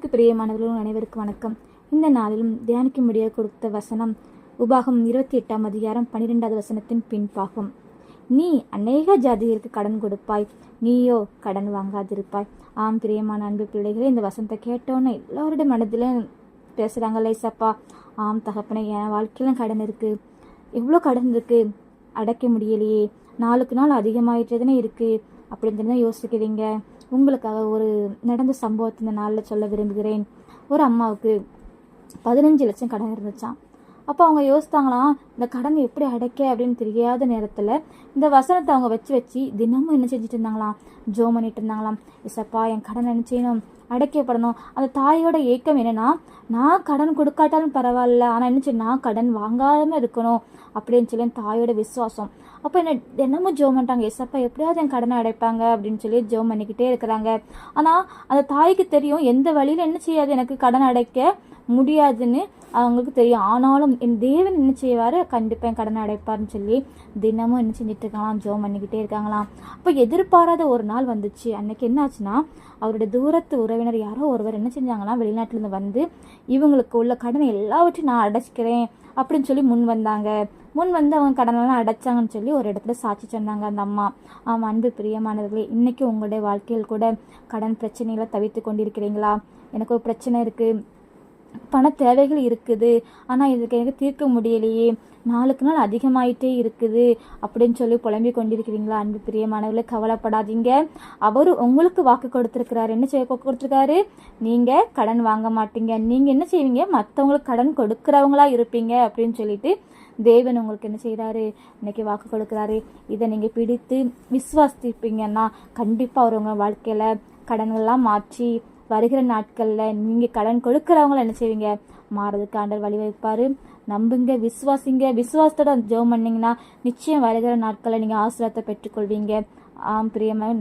கிறிஸ்துவுக்கு பிரியமானவர்களும் அனைவருக்கும் வணக்கம். இந்த நாளிலும் தியானிக்கும்படியாக கொடுத்த வசனம் உபாகம் 28 அதிகாரம் 12வது வசனத்தின் பின்பாகும். நீ அநேக ஜாதிகளுக்கு கடன் கொடுப்பாய், நீயோ கடன் வாங்காதிருப்பாய். ஆம் பிரியமான அன்பு பிள்ளைகளே, இந்த வசனத்தை கேட்டோன்னே எல்லாருடைய மனதிலும் பேசுகிறாங்க, லேசப்பா ஆம் தகப்பனே, என் வாழ்க்கையிலும் கடன் இருக்கு, எவ்வளோ கடன் இருக்கு, அடைக்க முடியலையே, நாளுக்கு நாள் அதிகமாயிட்டதுன்னு இருக்கு அப்படின்னு தான் யோசிக்கிறீங்க. உங்களுக்காக ஒரு நடந்த சம்பவத்தை இந்த நாளில் சொல்ல விரும்புகிறேன். ஒரு அம்மாவுக்கு 15 லட்சம் கடன் இருந்துச்சான். அப்போ அவங்க யோசித்தாங்களாம், இந்த கடன் எப்படி அடைக்க அப்படின்னு தெரியாத நேரத்தில் இந்த வசனத்தை அவங்க வச்சு தினமும் என்ன செஞ்சுட்டு இருந்தாங்களாம், ஜோம் பண்ணிட்டு இருந்தாங்களாம். இசப்பா என் கடன் என்ன செய்யணும், அடைக்கப்படணும். அந்த தாயோட ஏக்கம் என்னன்னா, நான் கடன் கொடுக்காட்டாலும் பரவாயில்ல, ஆனால் என்ன செய்யணும், நான் கடன் வாங்காம இருக்கணும் அப்படின்னு சொல்லி தாயோட விசுவாசம். அப்போ என்ன தினமும் ஜோம் பண்ணிட்டாங்க, எஸ்அப்பா எப்படியாவது என் கடனை அடைப்பாங்க அப்படின்னு சொல்லி ஜோம் பண்ணிக்கிட்டே இருக்கிறாங்க. ஆனால் அந்த தாய்க்கு தெரியும் எந்த வழியில் என்ன செய்யாது, எனக்கு கடன் அடைக்க முடியாதுன்னு அவங்களுக்கு தெரியும். ஆனாலும் என் தேவன் என்ன செய்வார், கண்டிப்பாக என் கடனை அடைப்பார்னு சொல்லி தினமும் என்ன செஞ்சுட்டு இருக்காங்களாம், ஜோம் பண்ணிக்கிட்டே இருக்காங்களாம். அப்போ எதிர்பாராத ஒரு நாள் வந்துச்சு. அன்னைக்கு என்ன ஆச்சுன்னா, அவருடைய தூரத்து உறவினர் யாரோ ஒருவர் என்ன செஞ்சாங்களாம், வெளிநாட்டிலேருந்து வந்து இவங்களுக்கு உள்ள கடனை எல்லாவற்றையும் நான் அடைச்சிக்கிறேன் அப்படின்னு சொல்லி முன் வந்து அவங்க கடனெல்லாம் அடைச்சாங்கன்னு சொல்லி ஒரு இடத்துல சாட்சி சொன்னாங்க அந்த அம்மா. ஆமாம் அன்பு பிரியமானவர்களே, இன்னைக்கு உங்களுடைய வாழ்க்கையில் கூட கடன் பிரச்சனைகளை தவிர்த்து கொண்டிருக்கிறீங்களா? எனக்கு ஒரு பிரச்சனை இருக்குது, பண தேவைகள் இருக்குது, ஆனால் இதுக்கு எனக்கு தீர்க்க முடியலையே, நாளுக்கு நாள் அதிகமாயிட்டே இருக்குது அப்படின்னு சொல்லி புலம்பி கொண்டிருக்கிறீங்களா? அன்பு பிரியமானவர்களே, கவலைப்படாதீங்க. அவர் உங்களுக்கு வாக்கு கொடுத்துருக்கிறாரு. என்ன செய்ய கொடுத்துருக்காரு? நீங்கள் கடன் வாங்க மாட்டீங்க, நீங்கள் என்ன செய்வீங்க, மற்றவங்களுக்கு கடன் கொடுக்குறவங்களா இருப்பீங்க அப்படின்னு சொல்லிட்டு தேவன் உங்களுக்கு என்ன செய்கிறாரு, இன்னைக்கு வாக்கு கொடுக்குறாரு. இதை நீங்கள் பிடித்து விசுவாசிப்பீங்கன்னா கண்டிப்பாக அவர் உங்கள் வாழ்க்கையில் கடன்கள்லாம் மாற்றி வருகிற நாட்களில் நீங்கள் கடன் கொடுக்குறவங்கள என்ன செய்வீங்க, மாறதுக்கு ஆண்டவர் வழிவகுப்பார். நம்புங்க, விசுவாசிங்க. விசுவாசத்தோட ஜெபம் பண்ணிங்கன்னா நிச்சயம் வருகிற நாட்களில் நீங்கள் ஆசீர்வாதத்தை பெற்றுக்கொள்வீங்க. ஆம் பிரியமாக.